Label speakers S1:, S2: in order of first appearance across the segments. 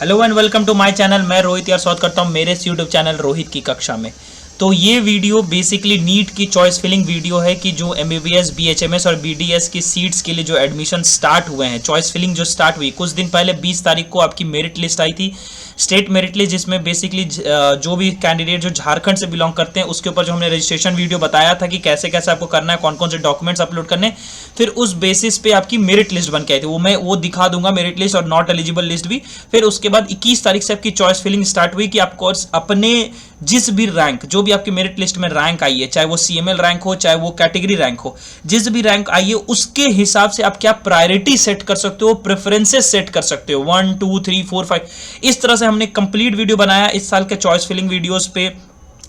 S1: Hello and welcome to my channel. मैं रोहित यार स्वागत करता हूं मेरे यूट्यूब चैनल रोहित की कक्षा में। तो ये वीडियो बेसिकली नीट की चॉइस फिलिंग वीडियो है कि जो एमबीबीएस, बीएचएमएस और बीडीएस की सीट्स के लिए जो एडमिशन स्टार्ट हुए हैं, चॉइस फिलिंग जो स्टार्ट हुई कुछ दिन पहले 20 तारीख को आपकी मेरिट लिस्ट आई थी, स्टेट मेरिट लिस्ट, जिसमें बेसिकली जो भी कैंडिडेट जो झारखंड से बिलोंग करते हैं उसके ऊपर जो हमने रजिस्ट्रेशन वीडियो बताया था कि कैसे कैसे आपको करना है, कौन कौन से डॉक्यूमेंट्स अपलोड करने, फिर उस बेसिस पे आपकी मेरिट लिस्ट बन के आई थी। मैं वो दिखा दूंगा, मेरिट लिस्ट और नॉट एलिजिबल लिस्ट भी। फिर उसके बाद 21 तारीख से आपकी चॉइस फिलिंग स्टार्ट हुई कि आपको अपने जिस भी रैंक, जो भी आपकी मेरिट लिस्ट में रैंक आई है, चाहे वो सीएमएल रैंक हो चाहे वो कैटेगरी रैंक हो, जिस भी रैंक आई है उसके हिसाब से आप क्या प्रायोरिटी सेट कर सकते हो, प्रेफरेंसेस सेट कर सकते हो 1 2 3 4 5। इस तरह से हमने कंप्लीट वीडियो बनाया इस साल के चॉइस फिलिंग वीडियोस पे,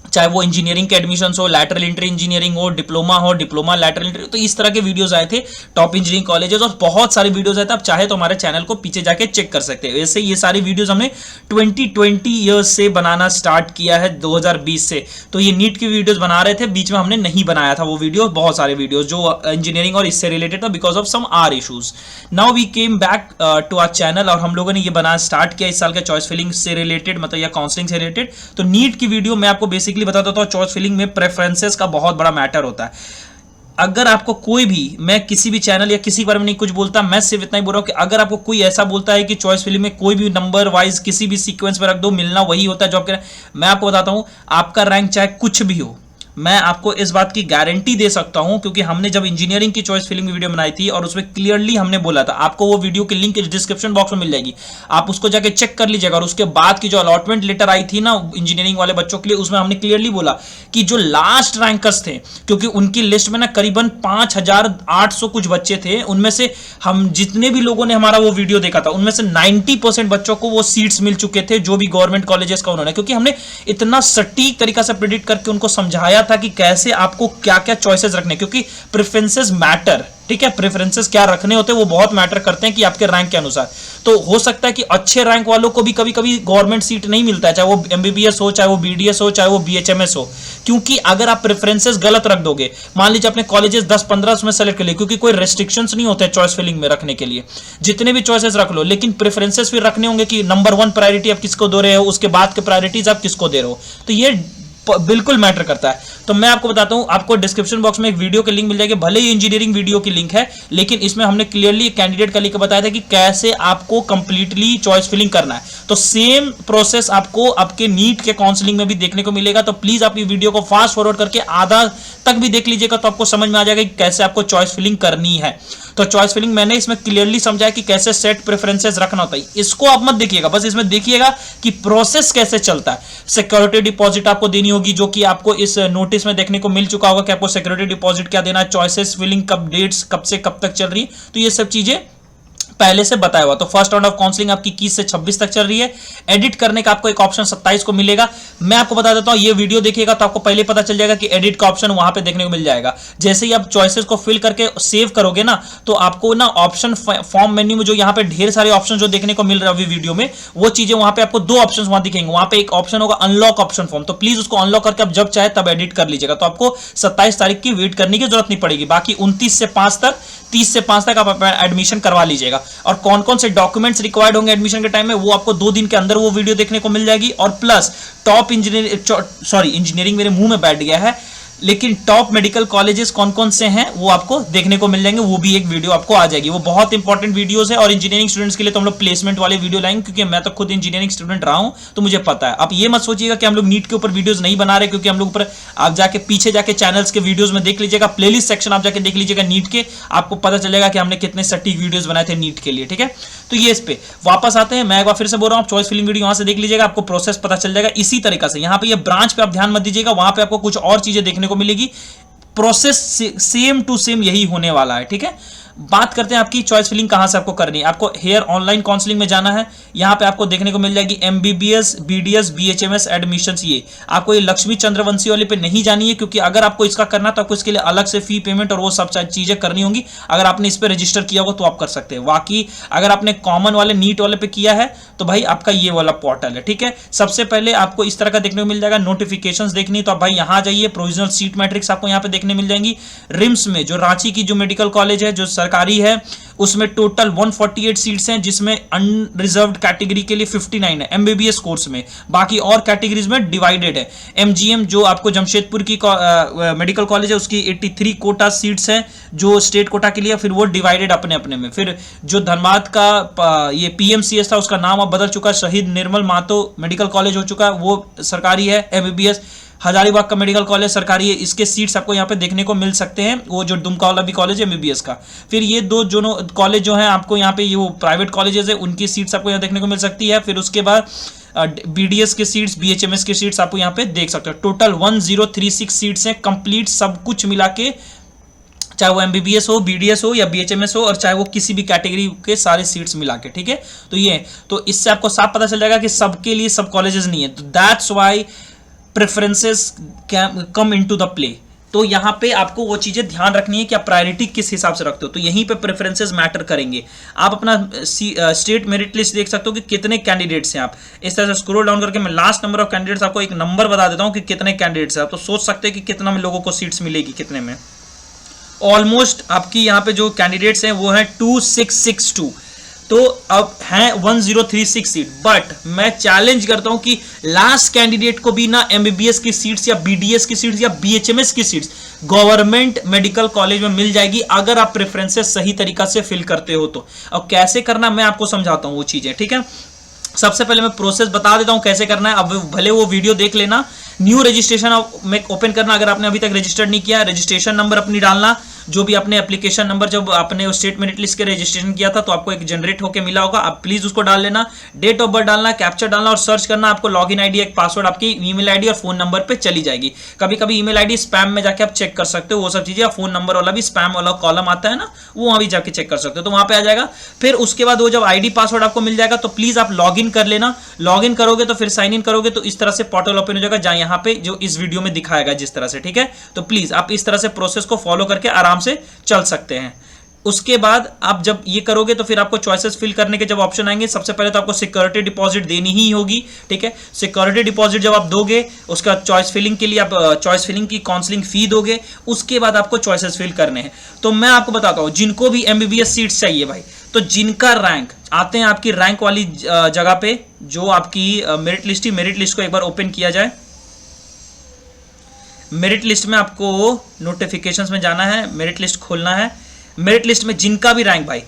S1: चाहे वो इंजीनियरिंग के एडमिशन हो, लैटरल एंट्री इंजीनियरिंग हो, डिप्लोमा लैटरल एंट्री, तो इस तरह के वीडियोस आए थे, टॉप इंजीनियरिंग कॉलेजेस और बहुत सारे वीडियोस आए थे। आप चाहे तो हमारे चैनल को पीछे जाके चेक कर सकते हैं। वैसे ये सारी वीडियोस हमने 2020 ईयर्स से बनाना स्टार्ट किया है, 2020 से। तो ये नीट की वीडियोस बना रहे थे, बीच में हमने नहीं बनाया था वो वीडियो, बहुत सारे वीडियोस जो इंजीनियरिंग और इससे रिलेटेड था because of some are issues. Now we came back to our channel और हम लोगों ने ये बनाना स्टार्ट किया इस साल के चॉइस फिलिंग से रिलेटेड, मतलब या काउंसलिंग से रिलेटेड। तो नीट की वीडियो मैं आपको बेसिकली बता देता हूं, चॉइस फिलिंग में प्रेफरेंसेस का बहुत बड़ा मैटर होता है। अगर आपको कोई भी, मैं किसी भी चैनल या किसी बारे में नहीं कुछ बोलता, मैं सिर्फ इतना ही बोल रहा हूं कि अगर आपको कोई ऐसा बोलता है कि चॉइस फिलिंग में कोई भी नंबर वाइज किसी भी सीक्वेंस में रख दो, मिलना वही होता है जॉब के, मैं आपको बताता हूं आपका रैंक चाहे कुछ भी हो, मैं आपको इस बात की गारंटी दे सकता हूं क्योंकि हमने जब इंजीनियरिंग की चॉइस फिलिंग वीडियो बनाई थी और उसमें क्लियरली हमने बोला था, आपको वो वीडियो की लिंक डिस्क्रिप्शन बॉक्स में मिल जाएगी, आप उसको जाके चेक कर लीजिएगा। और उसके बाद की जो अलॉटमेंट लेटर आई थी ना इंजीनियरिंग वाले बच्चों के लिए, उसमें हमने क्लियरली बोला कि जो लास्ट रैंकर्स थे, क्योंकि उनकी लिस्ट में ना करीबन 5800 कुछ बच्चे थे, उनमें से हम जितने भी लोगों ने हमारा वो वीडियो देखा था उनमें से 90% बच्चों को वो सीट्स मिल चुके थे, जो भी गवर्नमेंट कॉलेजेस का उन्होंने, क्योंकि हमने इतना सटीक तरीका से प्रेडिक्ट करके उनको समझाया था कि कैसे आपको क्या क्या चॉइसेस रखने, क्योंकि प्रेफरेंसेस मैटर, ठीक है, प्रेफरेंसेस क्या रखने होते हैं वो बहुत मैटर करते हैं कि आपके रैंक के अनुसार। तो हो सकता है कि अच्छे रैंक वालों को भी कभी कभी गवर्नमेंट सीट नहीं मिलता है, चाहे वो एमबीबीएस हो, चाहे वो बीडीएस हो, चाहे वो बीएचएमएस हो, क्योंकि अगर आप प्रेफरेंसेस गलत रख दोगे, मान लीजिए अपने कॉलेजेस 10-15 उसमें सेलेक्ट कर लिए, क्योंकि कोई रेस्ट्रिक्शंस नहीं होते चॉइस फिलिंग में रखने के लिए, जितने भी चॉइसेस रख लो, लेकिन प्रेफरेंसेस फिर रखने होंगे कि नंबर 1 प्रायोरिटी आप किसको दे रहे हो, उसके बाद के प्रायोरिटीज आप किसको दे रहे हो, तो ये बिल्कुल मैटर करता है। तो मैं आपको बताता हूं, आपको डिस्क्रिप्शन बॉक्स में एक वीडियो की लिंक मिल जाएगी, भले ही इंजीनियरिंग वीडियो की लिंक है, लेकिन इसमें हमने क्लियरली कैंडिडेट का लिंक बताया था कि कैसे आपको कंप्लीटली चॉइस फिलिंग करना है। तो सेम प्रोसेस आपको आपके नीट के काउंसलिंग में भी देखने को मिलेगा। तो प्लीज आप ये वीडियो को फास्ट फॉरवर्ड करके आधा तक भी देख लीजिएगा, तो आपको समझ में आ जाएगा कि कैसे आपको चॉइस फिलिंग करनी है। तो चॉइस फिलिंग मैंने इसमें क्लियरली समझाया कि कैसे सेट प्रेफरेंसेस रखना होता है। इसको आप मत देखिएगा, बस इसमें देखिएगा कि प्रोसेस कैसे चलता है। सिक्योरिटी डिपॉजिट आपको देनी होगी, जो कि आपको इस नोटिस में देखने को मिल चुका होगा कि आपको सिक्योरिटी डिपॉजिट क्या देना है, चॉइसेस फिलिंग कब, डेट्स कब से कब तक चल रही है, तो ये सब चीजें पहले से बताया हुआ। तो फर्स्ट राउंड ऑफ काउंसलिंग आपकी 21 से 26 तक चल रही है। एडिट करने का आपको एक ऑप्शन 27 को मिलेगा। मैं आपको बता देता हूं, ये वीडियो देखिएगा तो आपको पहले पता चल जाएगा कि एडिट का ऑप्शन वहां पे देखने को मिल जाएगा। जैसे ही आप चॉइसेस को फिल करके सेव करोगे ना, तो आपको ना ऑप्शन फॉर्म मेन्यू में जो यहाँ पे ढेर सारे ऑप्शन जो देखने को मिल रहा है वीडियो में, वो चीजें वहां पे आपको 2 ऑप्शन वहां दिखेंगे। वहां पे एक ऑप्शन होगा अनलॉक ऑप्शन फॉर्म, तो प्लीज उसको अनलॉक करके आप जब चाहे तब एडिट कर लीजिएगा। तो आपको 27 तारीख की वेट करने की जरूरत नहीं पड़ेगी। बाकी 29 से 5 तक, 30 से 5 तक आप एडमिशन करवा लीजिएगा। और कौन कौन से डॉक्यूमेंट्स रिक्वायर्ड होंगे एडमिशन के टाइम में, वो आपको 2 दिन के अंदर वो वीडियो देखने को मिल जाएगी। और प्लस टॉप इंजीनियरिंग मेरे मुंह में बैठ गया है, लेकिन टॉप मेडिकल कॉलेजेस कौन कौन से हैं वो आपको देखने को मिल जाएंगे, वो भी एक वीडियो आपको आ जाएगी। वो बहुत इंपॉर्टेंट वीडियोस है और इंजीनियरिंग स्टूडेंट्स के लिए तो हम लोग प्लेसमेंट वाले वीडियो लाएंगे, क्योंकि मैं तो खुद इंजीनियरिंग स्टूडेंट रहा हूं, तो मुझे पता है। आप ये मत सोचिएगा कि हम लोग नीट के ऊपर वीडियोस नहीं बना रहे, क्योंकि हम लोग ऊपर आप जाके पीछे जाके चैनल्स के वीडियोस में देख लीजिएगा, प्लेलिस्ट सेक्शन आप जाके देख लीजिएगा नीट के, आपको पता चलेगा कि हमने कितने सटीक वीडियोस बनाए थे नीट के लिए, ठीक है। तो ये इस पे वापस आते हैं, मैं एक बार फिर से बोल रहा हूं, चॉइस फिलिंग वीडियो यहां से देख लीजिएगा, आपको प्रोसेस पता चल जाएगा। इसी तरीके से यहां पे ये ब्रांच पे आप ध्यान मत दीजिएगा, वहां पे आपको कुछ और चीजें देखने को मिलेगी। प्रोसेस सेम टू सेम यही होने वाला है, ठीक है। बात करते हैं आपकी चॉइस फिलिंग कहां से आपको करनी है। आपको हेयर ऑनलाइन काउंसलिंग में जाना है, यहां पे आपको देखने को मिल जाएगी एमबीबीएस, बीडीएस, बीएचएमएस एडमिशंस। ये आपको ये लक्ष्मी चंद्रवंशी वाले पे नहीं जानी है, क्योंकि अगर आपको इसका करना है तो आपको इसके लिए अलग से फी पेमेंट और वो सब चीजें करनी होंगी। अगर आपने इस पे रजिस्टर किया होगा तो आप कर सकते हैं। बाकी अगर आपने कॉमन वाले नीट वाले पे किया है तो भाई आपका ये वाला पोर्टल है, ठीक है। सबसे पहले आपको इस तरह का देखने को मिल जाएगा, नोटिफिकेशंस देखनी तो आप भाई यहां जाइए, प्रोविजनल सीट मैट्रिक्स आपको यहां पे देखने मिल जाएंगी। रिम्स में जो रांची की जो मेडिकल कॉलेज है, जो सरकारी है, उसमें टोटल 148 सीट्स हैं, जिसमें अनरिजर्व्ड कैटेगरी के लिए 59 है एमबीबीएस कोर्स में, बाकी और कैटेगरीज में डिवाइडेड है। एमजीएम जो आपको जमशेदपुर की मेडिकल कॉलेज है उसकी 83 कोटा सीट्स हैं जो स्टेट कोटा के लिए, फिर वो डिवाइडेड अपने अपने में। फिर जो धनबाद का ये पीएमसीएस था उसका नाम अब बदल चुका है, शहीद निर्मल महतो मेडिकल कॉलेज हो चुका है, वो सरकारी है एमबीबीएस। हजारीबाग का मेडिकल कॉलेज सरकारी है, इसके सीट्स आपको यहाँ पे देखने को मिल सकते हैं, वो जो दुमका वाला भी कॉलेज है एमबीबीएस का। फिर ये दो जो कॉलेज जो हैं आपको यहाँ पे, ये वो प्राइवेट कॉलेजेस है, उनकी सीट्स आपको यहाँ देखने को मिल सकती है। फिर उसके बाद बीडीएस के सीट्स, बीएचएमएस के सीट्स आपको यहाँ पे देख सकते हो। टोटल 1036 सीट्स हैं कंप्लीट, सब कुछ मिला के, चाहे वो एमबीबीएस हो, बीडीएस हो या बीएचएमएस हो, और चाहे वो किसी भी कैटेगरी के सारे सीट्स मिला के, ठीक है। तो ये, तो इससे आपको साफ पता चल जाएगा कि सबके लिए सब कॉलेजेस नहीं है, तो that's why preferences come into the play. तो यहाँ पे आपको वो चीजें ध्यान रखनी है कि आप प्रायोरिटी किस हिसाब से रखते हो, तो यहीं पे प्रेफरेंसेस मैटर करेंगे। आप अपना स्टेट मेरिट लिस्ट देख सकते हो कि कितने कैंडिडेट्स हैं। आप इस तरह से स्क्रॉल डाउन करके मैं लास्ट नंबर ऑफ कैंडिडेट्स आपको एक नंबर बता देता हूँ कि कितने कैंडिडेट्स हैं, आप तो सोच सकते हैं कि कितना में लोगों को सीट्स मिलेगी, कितने में। ऑलमोस्ट आपकी यहाँ पे जो कैंडिडेट्स हैं वो हैं 2662, तो अब हैं 1036 सीट। बट मैं चैलेंज करता हूं कि लास्ट कैंडिडेट को भी ना एमबीबीएस की सीट्स या बीडीएस की सीट्स या बीएचएमएस की सीट्स गवर्नमेंट मेडिकल कॉलेज में मिल जाएगी, अगर आप प्रेफरेंसेस सही तरीका से फिल करते हो तो। अब कैसे करना मैं आपको समझाता हूं वो चीजें, ठीक है। सबसे पहले मैं प्रोसेस बता देता हूं कैसे करना है, अब भले वो वीडियो देख लेना। न्यू रजिस्ट्रेशन में ओपन करना, अगर आपने अभी तक रजिस्टर्ड नहीं किया, रजिस्ट्रेशन नंबर अपनी डालना, जो भी अपने एप्लीकेशन नंबर जब आपने स्टेट मेरिट लिस्ट के रजिस्ट्रेशन किया था तो आपको एक जनरेट होकर मिला होगा, आप प्लीज उसको डाल लेना। डेट ऑफ बर्थ डालना, कैप्चर डालना और सर्च करना, आपको लॉगिन आईडी, एक पासवर्ड आपकी ईमेल आईडी और फोन नंबर पे चली जाएगी। कभी कभी ईमेल आईडी स्पैम में जाके आप चेक कर सकते हो, वो सब चीजें। फोन नंबर वाला भी स्पैम वाला कॉलम आता है ना, वो वहां भी जाके चेक कर सकते हो, तो वहां पे आ जाएगा। फिर उसके बाद वो जब आईडी पासवर्ड आपको मिल जाएगा तो प्लीज आप लॉगिन कर लेना। लॉगिन करोगे तो फिर साइन इन करोगे तो इस तरह से पोर्टल ओपन हो जाएगा, जहां यहाँ पे जो इस वीडियो में दिखाएगा जिस तरह से, ठीक है। तो प्लीज आप इस तरह से प्रोसेस को फॉलो करके आराम से चल सकते हैं। उसके बाद आप जब ये करोगे तो फिर आपको चॉइसेस फिल करने के जब ऑप्शन आएंगे, सबसे पहले तो आपको सिक्योरिटी डिपॉजिट देनी ही होगी, ठीक है। सिक्योरिटी डिपॉजिट जब आप दोगे, उसका चॉइस फिलिंग के लिए आप चॉइस फिलिंग की काउंसलिंग फी दोगे, उसके बाद आपको चॉइसेस फिल करने हैं। तो मैं आपको बताता हूं, जिनको भी एमबीबीएस सीट्स चाहिए भाई, तो जिनका रैंक आते हैं आपकी रैंक वाली जगह पे, जो आपकी मेरिट लिस्ट ही, मेरिट लिस्ट को एक बार ओपन किया जाए। मेरिट लिस्ट में आपको नोटिफिकेशंस में जाना है, मेरिट लिस्ट खोलना है। मेरिट लिस्ट में जिनका भी रैंक भाई,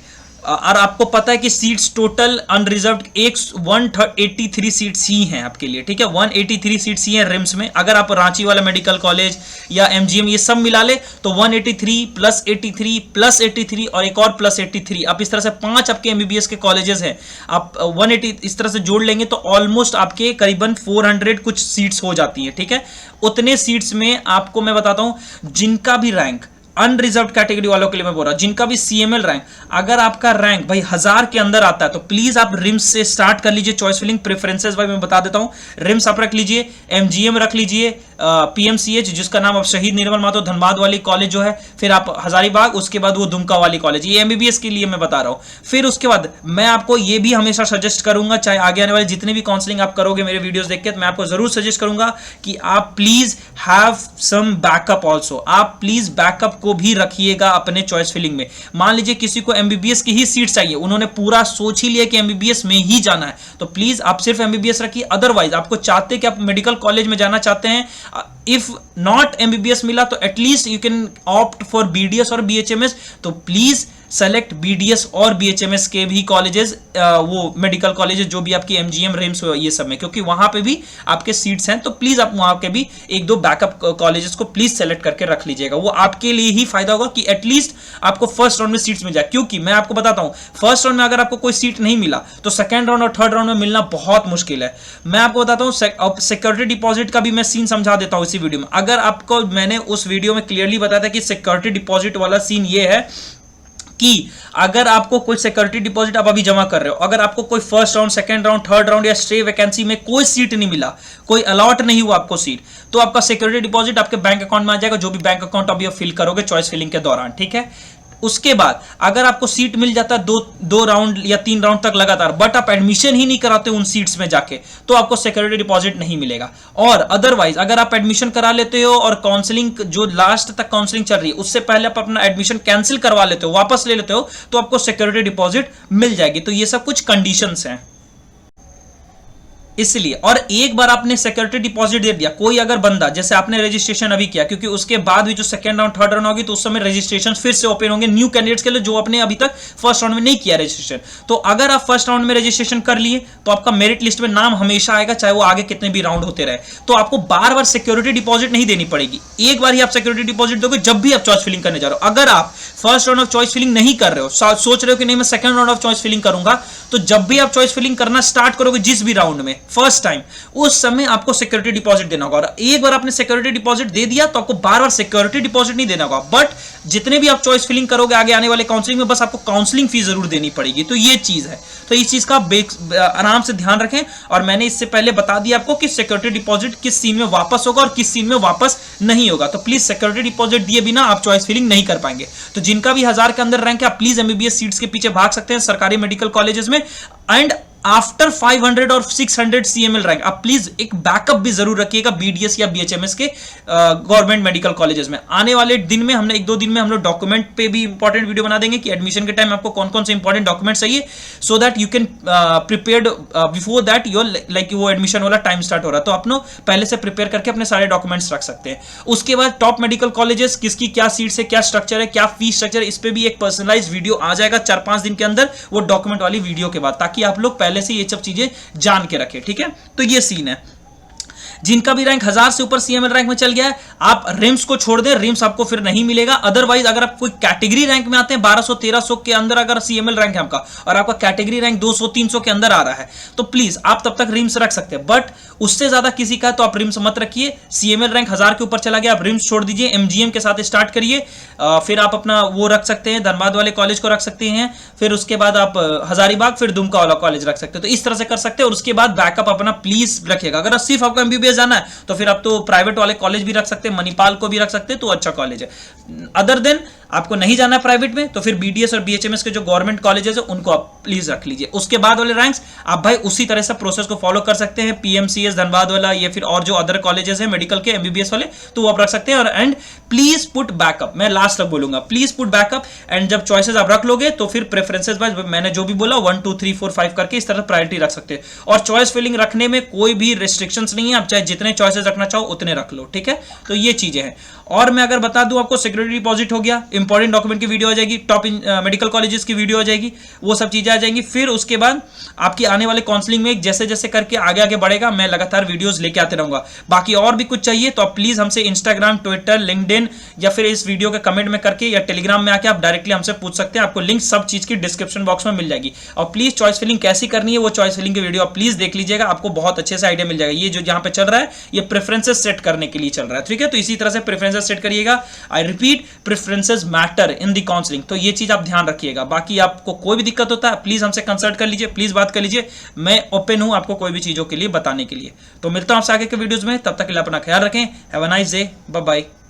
S1: और आपको पता है कि सीट्स टोटल अनरिजर्व्ड 183 सीट्स ही हैं आपके लिए, ठीक है। 183 सीट्स ही हैं रिम्स में। अगर आप रांची वाला मेडिकल कॉलेज या एमजीएम ये सब मिला ले तो 183 प्लस 83 प्लस 83 और एक और प्लस 83, आप इस तरह से 5 आपके एमबीबीएस के कॉलेजेस हैं। आप 180 इस तरह से जोड़ लेंगे तो ऑलमोस्ट आपके करीबन 400 कुछ सीट्स हो जाती हैं, ठीक है। उतने सीट्स में आपको मैं बताता हूं, जिनका भी रैंक अनरिजर्व्ड कैटेगरी वालों के लिए मैं बोल रहा हूं, जिनका भी सीएमएल रैंक, अगर आपका रैंक भाई 1000 के अंदर आता है तो प्लीज आप रिम्स से स्टार्ट कर लीजिए चॉइस फिलिंग। प्रेफरेंसेस भाई मैं बता देता हूं, रिम्स आप रख लीजिए, एमजीएम रख लीजिए, पीएमसीएच जिसका नाम अब शहीद निर्मल महतो धनबाद वाली कॉलेज जो है, फिर आप हजारीबाग, उसके बाद वो दुमका वाली कॉलेज, ये एमबीबीएस के लिए मैं बता रहा हूं। फिर उसके बाद मैं आपको ये भी हमेशा सजेस्ट करूंगा, चाहे आगे आने वाले जितने भी काउंसलिंग आप करोगे मेरे वीडियोस देख के, तो मैं आपको जरूर सजेस्ट करूंगा कि आप please have some backup also. आप प्लीज बैकअप को भी रखिएगा अपने चॉइस फिलिंग में। मान लीजिए किसी को एमबीबीएस की ही सीट चाहिए, उन्होंने पूरा सोच ही लिया कि एमबीबीएस में ही जाना है, तो प्लीज आप सिर्फ एमबीबीएस रखिए। अदरवाइज आपको चाहते कि आप मेडिकल कॉलेज में जाना चाहते हैं, इफ नॉट एमबीबीएस मिला तो at least you can opt for BDS और बीएचएमएस, तो प्लीज सेलेक्ट बीडीएस और बीएचएमएस के भी कॉलेजेस, वो मेडिकल कॉलेजेस जो भी आपकी एमजीएम रिम्स ये सब में, क्योंकि वहां पे भी आपके सीट्स हैं, तो प्लीज आप वहां के भी एक दो बैकअप कॉलेजेस को प्लीज सेलेक्ट करके रख लीजिएगा। वो आपके लिए ही फायदा होगा कि एटलीस्ट आपको फर्स्ट राउंड में सीट्स मिल जाए। क्योंकि मैं आपको बताता हूं, फर्स्ट राउंड में अगर आपको कोई सीट नहीं मिला तो सेकंड राउंड और थर्ड राउंड में मिलना बहुत मुश्किल है। मैं आपको बताता हूं, सिक्योरिटी डिपॉजिट का भी मैं सीन समझा देता हूं इसी वीडियो में। अगर आपको मैंने उस वीडियो में क्लियरली बताया था कि सिक्योरिटी डिपॉजिट वाला सीन ये है कि अगर आपको कोई सिक्योरिटी डिपॉजिट आप अभी जमा कर रहे हो, अगर आपको कोई first round, second round, third round या स्टे वैकेंसी में कोई सीट नहीं मिला, कोई अलॉट नहीं हुआ आपको सीट, तो आपका सिक्योरिटी डिपॉजिट आपके बैंक अकाउंट में आ जाएगा, जो भी बैंक अकाउंट अभी आप फिल करोगे चॉइस फिलिंग के दौरान, ठीक है। उसके बाद अगर आपको सीट मिल जाता है दो राउंड या 3 राउंड तक लगातार, बट आप एडमिशन ही नहीं कराते उन सीट्स में जाके, तो आपको सिक्योरिटी डिपॉजिट नहीं मिलेगा। और अदरवाइज अगर आप एडमिशन करा लेते हो और काउंसलिंग जो लास्ट तक काउंसलिंग चल रही है उससे पहले आप अपना एडमिशन कैंसिल करवा लेते हो, वापस ले लेते हो, तो आपको सिक्योरिटी डिपॉजिट मिल जाएगी। तो ये सब कुछ कंडीशंस हैं इसलिए। और एक बार आपने सिक्योरिटी डिपॉजिट दे दिया, कोई अगर बंदा, जैसे आपने रजिस्ट्रेशन अभी किया, क्योंकि उसके बाद भी जो सेकंड राउंड थर्ड राउंड होगी तो उस समय रजिस्ट्रेशन फिर से ओपन होंगे न्यू कैंडिडेट्स के लिए जो आपने अभी तक फर्स्ट राउंड में नहीं किया रजिस्ट्रेशन। तो अगर आप फर्स्ट राउंड में रजिस्ट्रेशन कर लिए तो आपका मेरिट लिस्ट में नाम हमेशा आएगा, चाहे वो आगे कितने भी राउंड होते रहे। तो आपको बार बार सिक्योरिटी डिपॉजिट नहीं देनी पड़ेगी, एक बार ही आप सिक्योरिटी डिपॉजिट दोगे जब भी आप चॉइस फिलिंग करने जा रहे हो। अगर आप first round of choice filling नहीं कर रहे हो, सोच रहे हो कि नहीं मैं second round of choice filling करूंगा, तो जब भी आप चॉइस फिलिंग करना स्टार्ट करोगे जिस भी राउंड में फर्स्ट टाइम, उस समय आपको सिक्योरिटी डिपॉजिट देना होगा। और एक बार आपने सिक्योरिटी डिपॉजिट दे दिया तो आपको बार बार सिक्योरिटी डिपॉजिट नहीं देना होगा। बट जितने भी आप चॉइस फिलिंग करोगे आगे आने वाले काउंसलिंग में, बस आपको काउंसलिंग फीस जरूर देनी पड़ेगी। तो ये चीज है, तो इस चीज का आराम से ध्यान रखें। और मैंने इससे पहले बता दिया आपको कि सिक्योरिटी डिपॉजिट किस सीन में वापस होगा और किस सीन में वापस नहीं होगा। तो प्लीज सिक्योरिटी डिपॉजिट दिए बिना आप चॉइस फिलिंग नहीं कर पाएंगे। तो जिनका भी 1000 के अंदर रैंक है, आप प्लीज एमबीबीएस सीट्स के पीछे भाग सकते हैं सरकारी मेडिकल कॉलेजेस में। एंड आफ्टर 500 और 600 CML रैंक आप प्लीज एक बैकअप भी जरूर रखिएगा BDS या BHMS के गवर्नमेंट मेडिकल कॉलेजेस में। आने वाले दिन में हमने 1-2 दिन में हम लोग डॉक्यूमेंट पे भी इंपॉर्टेंट वीडियो बना देंगे कि एडमिशन के टाइम आपको कौन कौन से इंपॉर्टेंट डॉक्यूमेंट चाहिए, so that you can prepared before that your like वो एडमिशन वाला टाइम स्टार्ट हो रहा है, तो आप पहले से प्रिपेयर करके अपने सारे डॉक्यूमेंट्स रख सकते हैं। उसके बाद टॉप मेडिकल कॉलेजेस किसकी क्या सीट्स है, क्या स्ट्रक्चर है, क्या फीस स्ट्रक्चर, इस पे भी एक पर्सनलाइज वीडियो आ जाएगा 4-5 दिन के अंदर, वो डॉक्यूमेंट वाली वीडियो के बाद, ताकि आप लोग पहले से ये सब चीजें जान के रखें। ठीक है, तो ये सीन है। जिनका भी रैंक 1000 से ऊपर CML रैंक में चल गया है, आप रिम्स को छोड़ दें, रिम्स आपको फिर नहीं मिलेगा। अदरवाइज अगर आप कोई कैटेगरी रैंक में आते हैं 1200-1300 के अंदर अगर CML रैंक है आपका और आपका कैटेगरी रैंक 200-300 के अंदर आ रहा है, तो प्लीज आप तब तक रिम्स रख सकते हैं। बट उससे ज्यादा किसी का है तो आप रिम्स मत रखिए। CML रैंक 1000 के ऊपर चला गया, आप रिम्स छोड़ दीजिए, MGM के साथ स्टार्ट करिए। फिर आप अपना वो रख सकते हैं, धनबाद वाले कॉलेज को रख सकते हैं, फिर उसके बाद आप हजारीबाग, फिर दुमका वाला कॉलेज रख सकते हैं। तो इस तरह से कर सकते हैं। और उसके बाद बैकअप अपना प्लीज रखिएगा। अगर सिर्फ आपको MBBS जाना है तो फिर आप तो प्राइवेट वाले कॉलेज भी रख सकते हैं, मणिपाल को भी रख सकते हैं, तो अच्छा कॉलेज है। अदर देन आपको नहीं जाना है प्राइवेट में, तो फिर BDS और BHMS के जो गवर्नमेंट कॉलेजेस है उनको आप प्लीज रख लीजिए। उसके बाद वाले रैंक्स आप भाई उसी तरह से प्रोसेस को फॉलो कर सकते हैं, PMCS धनबाद वाला या फिर और जो अदर कॉलेजेस है मेडिकल के MBBS वाले, तो वो आप रख सकते हैं। और एंड प्लीज पुट बैकअप, मैं लास्ट तक बोलूंगा, प्लीज पुट बैकअप। एंड जब चॉइसेस आप रख लोगे तो फिर प्रेफरेंसेस वाइज मैंने जो भी बोला 1 2 3 4 5 करके इस तरह प्रायोरिटी रख सकते हैं। और चॉइस फिलिंग रखने में कोई भी रिस्ट्रिक्शंस नहीं है, आप चाहे जितने चॉइसेस रखना चाहो उतने रख लो। ठीक है, तो ये चीजें हैं। और मैं अगर बता दूं आपको, सिक्योरिटी डिपॉजिट हो गया, इंपॉर्टेंट डॉक्यूमेंट की वीडियो आ जाएगी, टॉप मेडिकल कॉलेजेस की वीडियो आ जाएगी, वो सब चीजें आ जाएंगी। फिर उसके बाद आपकी आने वाले काउंसलिंग में जैसे जैसे करके आगे आगे बढ़ेगा, मैं लगातार वीडियोस लेके आते रहूंगा। बाकी और भी कुछ चाहिए तो आप प्लीज हमसे इंस्टाग्राम, ट्विटर, लिंक्डइन या फिर इस वीडियो के कमेंट में करके या टेलीग्राम में आके आप डायरेक्टली हमसे पूछ सकते हैं। आपको लिंक सब चीज की डिस्क्रिप्शन बॉक्स में मिल जाएगी। और प्लीज चॉइस फिलिंग कैसी करनी है वो चॉइस फिलिंग की वीडियो आप प्लीज देख लीजिएगा, आपको बहुत अच्छे से आइडिया मिल जाएगा। ये जो जहां पे चल रहा है ये प्रेफरेंसेस सेट करने के लिए चल रहा है। ठीक है, तो इसी तरह से प्रेफरेंसेस सेट करिएगा। I repeat, preferences matter in the counselling, तो ये चीज आप ध्यान रखिएगा। बाकी आपको कोई भी दिक्कत होता है प्लीज हमसे कंसल्ट कर लीजिए, प्लीज बात कर लीजिए। मैं ओपन हूं आपको कोई भी चीजों के लिए बताने के लिए। तो मिलता हूं आपसे आगे के वीडियोस में, तब तक के लिए अपना ख्याल रखें। Have a nice day, bye bye.